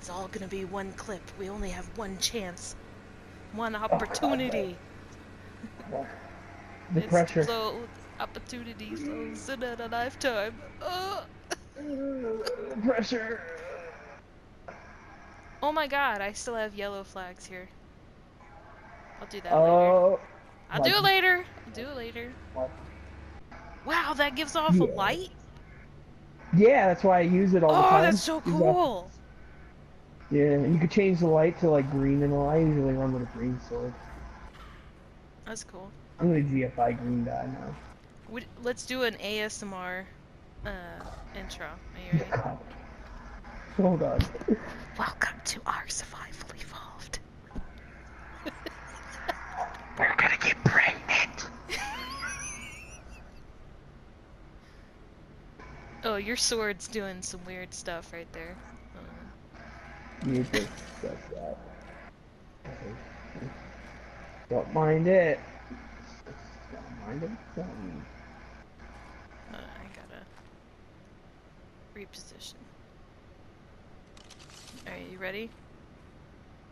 It's all gonna be one clip. We only have one chance. One God, opportunity. the pressure. So opportunity flows in at a lifetime. Pressure. Oh my god, I still have yellow flags here. I'll do that later. Oh. I'll do it later. I'll do it later. Wow, that gives off a light? Yeah, that's why I use it all the time. Oh, that's so cool! Yeah, you could change the light to like green and all. I usually run with a green sword. That's cool. I'm gonna GFI green dye now. Let's do an ASMR intro. Are you ready? Hold on. Welcome to ARK Survival Evolved. We're gonna get pregnant. Oh, your sword's doing some weird stuff right there. You just said that. Don't mind it. Don't mind it. I gotta reposition. Alright, you ready?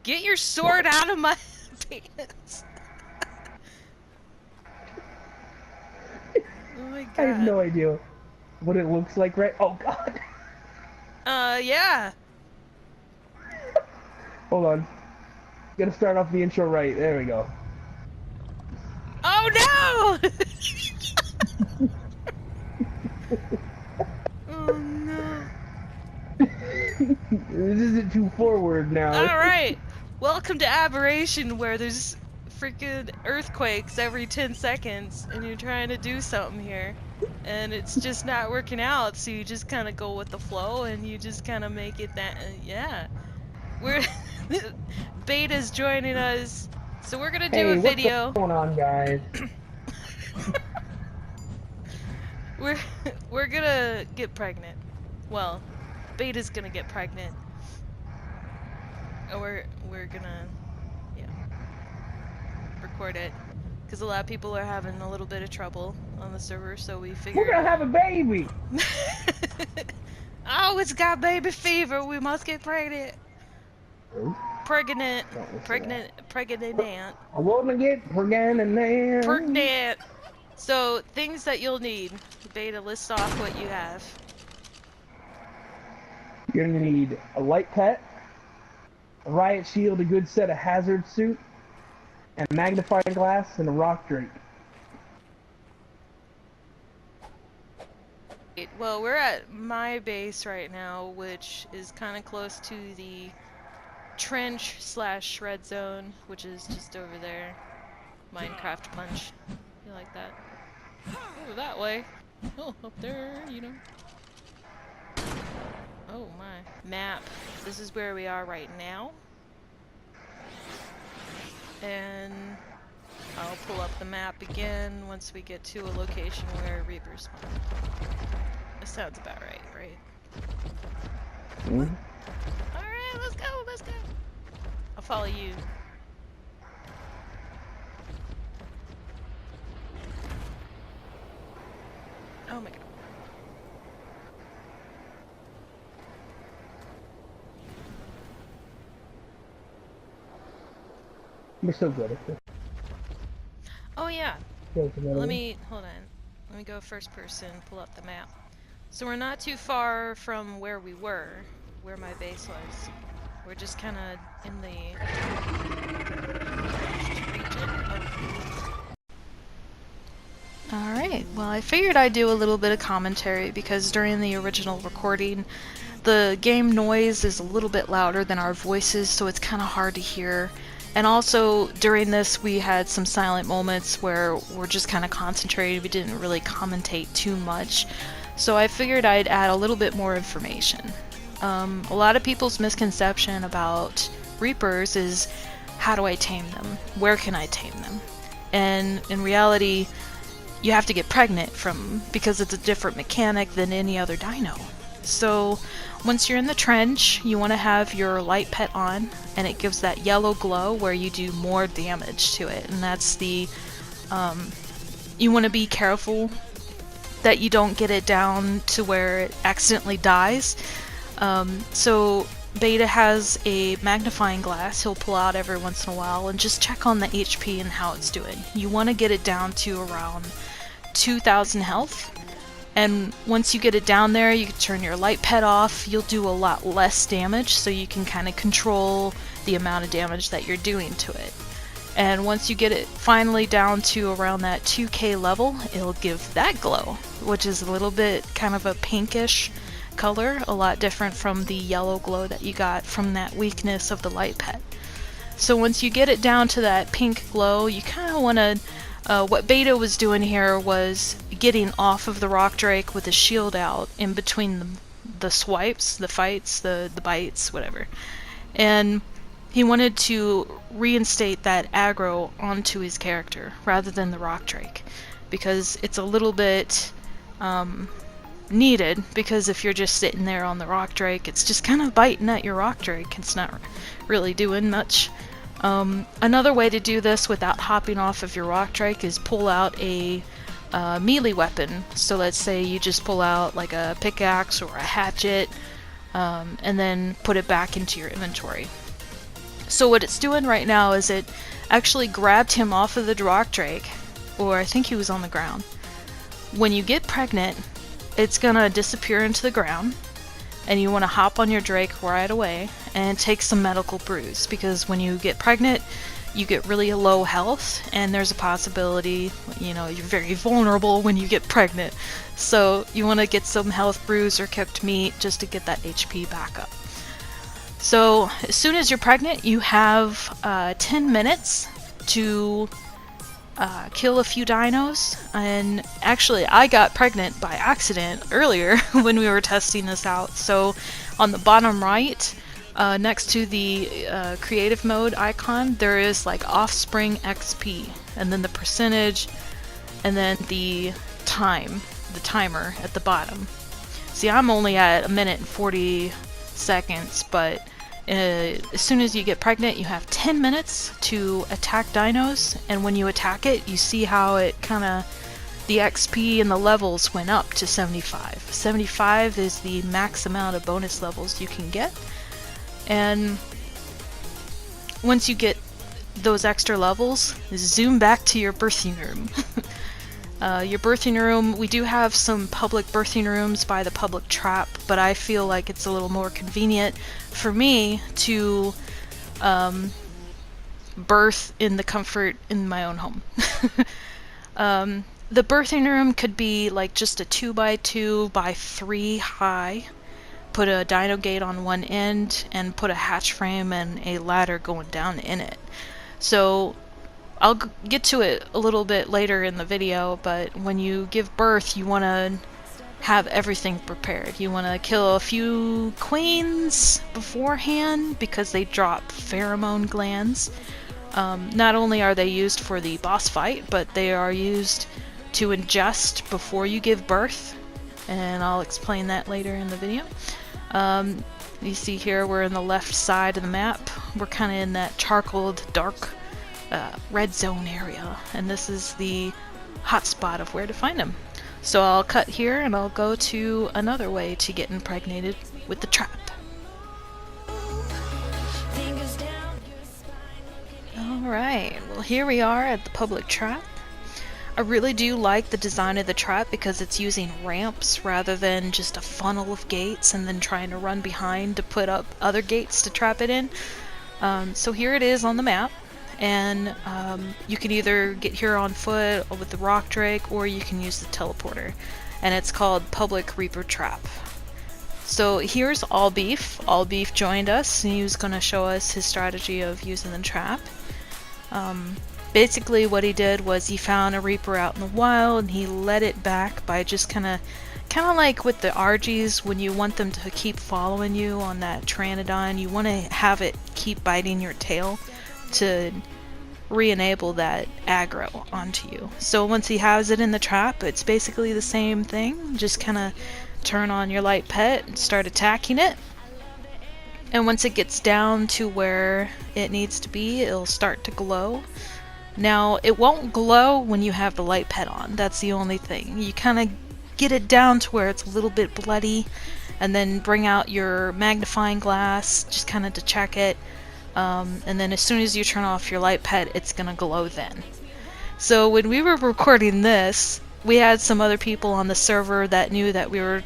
Get your sword out of my pants! Oh my god. I have no idea what it looks like, right? Oh god. Yeah. Hold on. Gotta start off the intro right. There we go. Oh no! Oh no. This isn't too forward now. Alright. Welcome to Aberration, where there's freaking earthquakes every 10 seconds, and you're trying to do something here. And it's just not working out, so you just kind of go with the flow, and you just kind of make it that, yeah. We're... Beta's joining us, so we're gonna do a video. What's going on, guys? We're gonna get pregnant. Well, Beta's gonna get pregnant. Or we're gonna, yeah, record it. Because a lot of people are having a little bit of trouble on the server, so we figured... We're gonna have a baby! Oh, it's got baby fever, we must get pregnant. Pregnant. I wanna get pregnant. Pregnant. So, things that you'll need. Beta, list off what you have. You're gonna need a light pet, a riot shield, a good set of hazard suit, and a magnifying glass, and a rock drake. Well, we're at my base right now, which is kind of close to the trench / shred zone, which is just over there. Minecraft punch. You like that? Oh, that way. Oh, up there, you know. Oh my. Map. This is where we are right now. And I'll pull up the map again once we get to a location where Reapers spawn. This sounds about right, right? Alright, let's go, let's go! I'll follow you. Oh my god. We're so good at this. Oh yeah. Let me, hold on. Let me go first person, pull up the map. So we're not too far from where we were, where my base was. We're just kind of in the region. Alright, well I figured I'd do a little bit of commentary because during the original recording the game noise is a little bit louder than our voices, so it's kind of hard to hear. And also during this we had some silent moments where we're just kind of concentrated, we didn't really commentate too much. So I figured I'd add a little bit more information. A lot of people's misconception about Reapers is, how do I tame them? Where can I tame them? And in reality, you have to get pregnant because it's a different mechanic than any other dino. So once you're in the trench, you want to have your light pet on, and it gives that yellow glow where you do more damage to it. And that's the, you want to be careful that you don't get it down to where it accidentally dies. So Beta has a magnifying glass he'll pull out every once in a while and just check on the HP and how it's doing. You want to get it down to around 2,000 health, and once you get it down there, you can turn your light pet off. You'll do a lot less damage, so you can kind of control the amount of damage that you're doing to it. And once you get it finally down to around that 2k level, it'll give that glow, which is a little bit kind of a pinkish color, a lot different from the yellow glow that you got from that weakness of the light pet. So once you get it down to that pink glow, you kind of want to, what Beta was doing here was getting off of the rock drake with his shield out in between the swipes, the fights, the bites, whatever. And he wanted to reinstate that aggro onto his character rather than the rock drake, because it's a little bit needed, because if you're just sitting there on the rock drake, it's just kind of biting at your rock drake. It's not really doing much. Another way to do this without hopping off of your rock drake is pull out a melee weapon. So let's say you just pull out like a pickaxe or a hatchet, and then put it back into your inventory. So what it's doing right now is it actually grabbed him off of the rock drake, or I think he was on the ground. When you get pregnant, it's gonna disappear into the ground, and you want to hop on your drake right away and take some medical brews, because when you get pregnant, you get really low health, and there's a possibility, you know, you're very vulnerable when you get pregnant. So you want to get some health brews or cooked meat just to get that HP back up. So as soon as you're pregnant, you have 10 minutes to kill a few dinos. And actually, I got pregnant by accident earlier when we were testing this out. So on the bottom right, next to the creative mode icon, there is like offspring XP, and then the percentage, and then the timer at the bottom. See, I'm only at 1 minute and 40 seconds, but as soon as you get pregnant, you have 10 minutes to attack dinos, and when you attack it, you see how it kind of, the XP and the levels went up to 75. 75 is the max amount of bonus levels you can get, and once you get those extra levels, zoom back to your birthing room. Your birthing room, we do have some public birthing rooms by the public trap, but I feel like it's a little more convenient for me to birth in the comfort in my own home. The birthing room could be like just a 2x2 by 3 high, put a dino gate on one end, and put a hatch frame and a ladder going down in it. So I'll get to it a little bit later in the video, but when you give birth, you want to have everything prepared. You want to kill a few queens beforehand because they drop pheromone glands. Not only are they used for the boss fight, but they are used to ingest before you give birth, and I'll explain that later in the video. You see here we're in the left side of the map. We're kind of in that charcoaled dark red zone area, and this is the hotspot of where to find them. So I'll cut here and I'll go to another way to get impregnated with the trap. Alright, well here we are at the public trap. I really do like the design of the trap because it's using ramps rather than just a funnel of gates and then trying to run behind to put up other gates to trap it in. So here it is on the map. And you can either get here on foot or with the rock drake, or you can use the teleporter, and it's called Public Reaper Trap. So here's All Beef. All Beef joined us, and he was going to show us his strategy of using the trap. Basically what he did was he found a Reaper out in the wild, and he led it back by just kind of like with the RGs, when you want them to keep following you on that Pteranodon, you want to have it keep biting your tail to re-enable that aggro onto you. So once he has it in the trap, it's basically the same thing. Just kind of turn on your light pet and start attacking it. And once it gets down to where it needs to be, it'll start to glow. Now, it won't glow when you have the light pet on. That's the only thing. You kind of get it down to where it's a little bit bloody, and then bring out your magnifying glass just kind of to check it, and then as soon as you turn off your light pet, it's gonna glow then. So when we were recording this, we had some other people on the server that knew that we were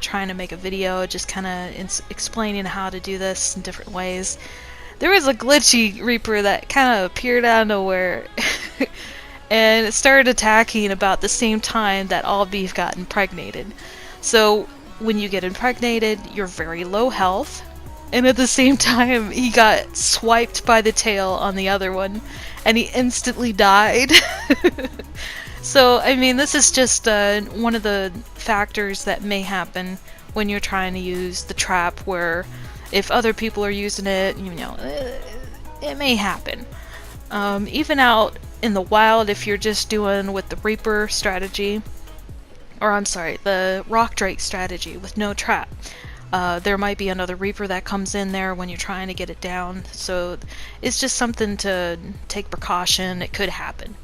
trying to make a video just kind of explaining how to do this in different ways. There was a glitchy Reaper that kind of appeared out of nowhere and it started attacking about the same time that all beef got impregnated. So when you get impregnated, you're very low health, and at the same time he got swiped by the tail on the other one and he instantly died. So I mean, this is just one of the factors that may happen when you're trying to use the trap, where if other people are using it, you know, it may happen. Even out in the wild, if you're just doing with the Reaper strategy, or I'm sorry, the Rock Drake strategy with no trap, there might be another Reaper that comes in there when you're trying to get it down, so it's just something to take precaution. It could happen.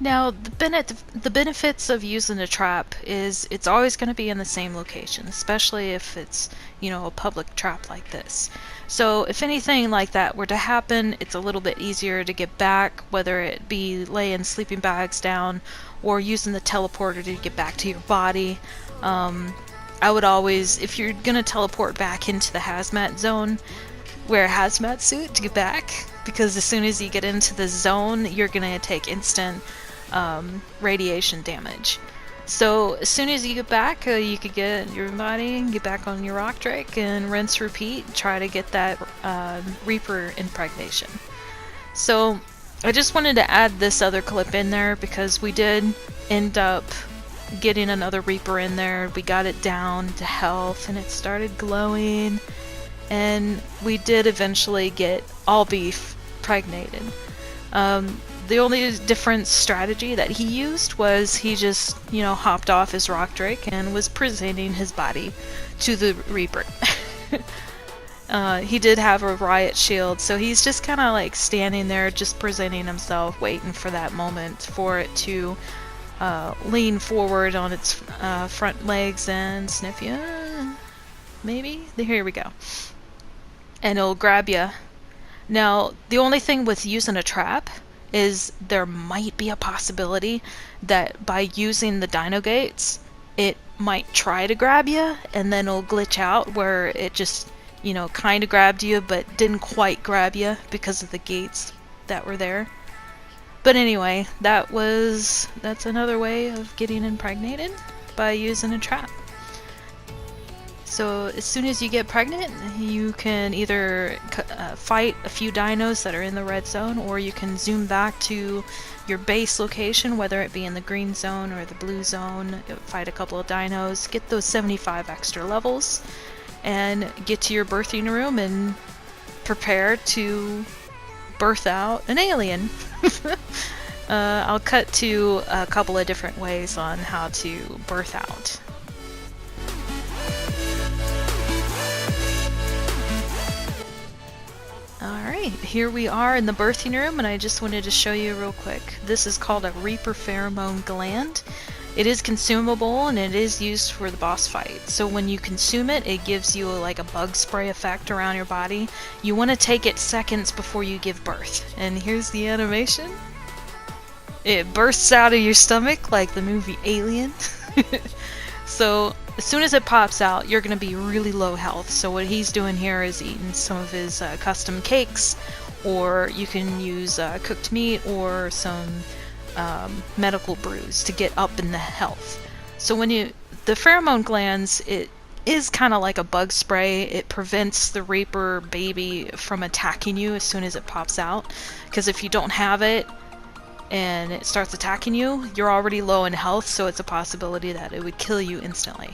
Now, the benefits of using a trap is it's always going to be in the same location, especially if it's, you know, a public trap like this. So if anything like that were to happen, it's a little bit easier to get back, whether it be laying sleeping bags down or using the teleporter to get back to your body. I would always, if you're going to teleport back into the hazmat zone, wear a hazmat suit to get back, because as soon as you get into the zone, you're going to take instant radiation damage. So as soon as you get back, you could get your body, get back on your Rock Drake, and rinse, repeat, try to get that Reaper impregnation. So I just wanted to add this other clip in there because we did end up getting another Reaper in there. We got it down to health and it started glowing, and we did eventually get all beef pregnated. The only different strategy that he used was he just, you know, hopped off his Rock Drake and was presenting his body to the Reaper. He did have a riot shield, so he's just kind of like standing there just presenting himself, waiting for that moment for it to lean forward on its front legs and sniff you. Maybe? Here we go. And it'll grab you. Now, the only thing with using a trap is there might be a possibility that by using the dino gates, it might try to grab you, and then it'll glitch out where it just, you know, kind of grabbed you but didn't quite grab you because of the gates that were there. But anyway, that's another way of getting impregnated, by using a trap. So as soon as you get pregnant, you can either fight a few dinos that are in the red zone, or you can zoom back to your base location, whether it be in the green zone or the blue zone, fight a couple of dinos, get those 75 extra levels, and get to your birthing room and prepare to birth out an alien. I'll cut to a couple of different ways on how to birth out. Alright, here we are in the birthing room, and I just wanted to show you real quick. This is called a Reaper pheromone gland. It is consumable and it is used for the boss fight. So when you consume it, it gives you like a bug spray effect around your body. You want to take it seconds before you give birth. And here's the animation. It bursts out of your stomach like the movie Alien. So as soon as it pops out, you're going to be really low health. So what he's doing here is eating some of his custom cakes, or you can use cooked meat or some medical brews to get up in the health. So when the pheromone glands, it is kind of like a bug spray. It prevents the Reaper baby from attacking you as soon as it pops out, because if you don't have it and it starts attacking you, you're already low in health, so it's a possibility that it would kill you instantly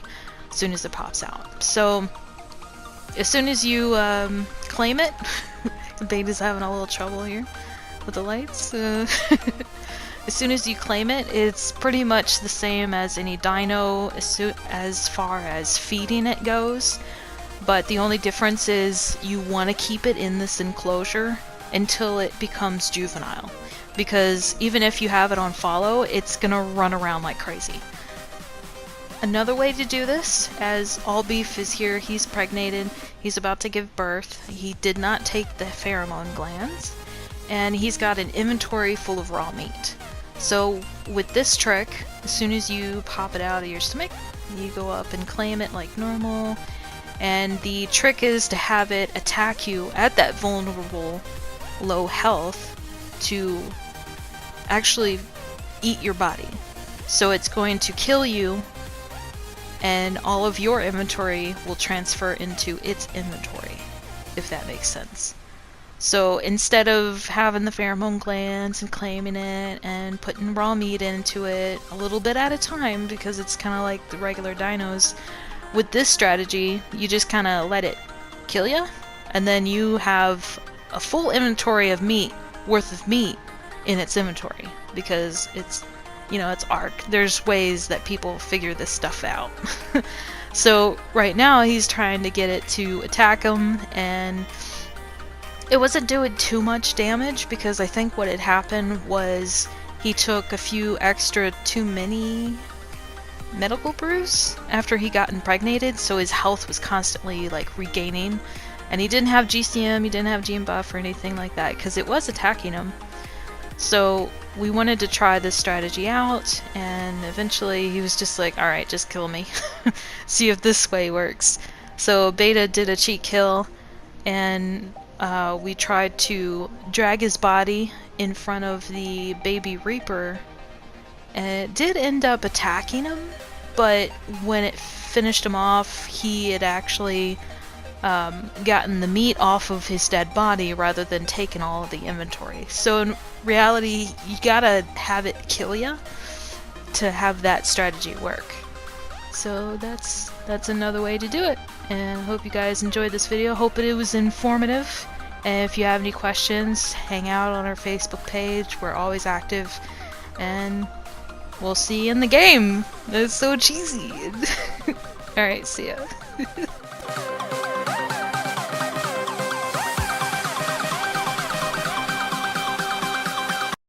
as soon as it pops out. So as soon as you claim it, the baby's having a little trouble here with the lights. As soon as you claim it, it's pretty much the same as any dino as far as feeding it goes, but the only difference is you want to keep it in this enclosure until it becomes juvenile, because even if you have it on follow, it's gonna run around like crazy. Another way to do this, as All Beef is here, he's pregnated, he's about to give birth, he did not take the pheromone glands, and he's got an inventory full of raw meat. So with this trick, as soon as you pop it out of your stomach, you go up and claim it like normal, and the trick is to have it attack you at that vulnerable low health to actually eat your body. So it's going to kill you, and all of your inventory will transfer into its inventory, if that makes sense. So instead of having the pheromone glands and claiming it and putting raw meat into it a little bit at a time, because it's kind of like the regular dinos, with this strategy you just kind of let it kill you, and then you have a full inventory of meat worth of meat in its inventory, because it's, you know, it's ARK. There's ways that people figure this stuff out. So right now he's trying to get it to attack him, and it wasn't doing too much damage, because I think what had happened was he took a few extra too many medical brews after he got impregnated, so his health was constantly like regaining, and he didn't have GCM, he didn't have gene buff or anything like that, because it was attacking him. So we wanted to try this strategy out, and eventually he was just like, alright, just kill me. See if this way works. So Beta did a cheat kill, and we tried to drag his body in front of the baby Reaper, and it did end up attacking him, but when it finished him off, he had actually gotten the meat off of his dead body rather than taking all of the inventory. So in reality, you gotta have it kill ya to have that strategy work. So that's another way to do it. And I hope you guys enjoyed this video. Hope it was informative. And if you have any questions, hang out on our Facebook page. We're always active. And we'll see you in the game. That's so cheesy. Alright, see ya.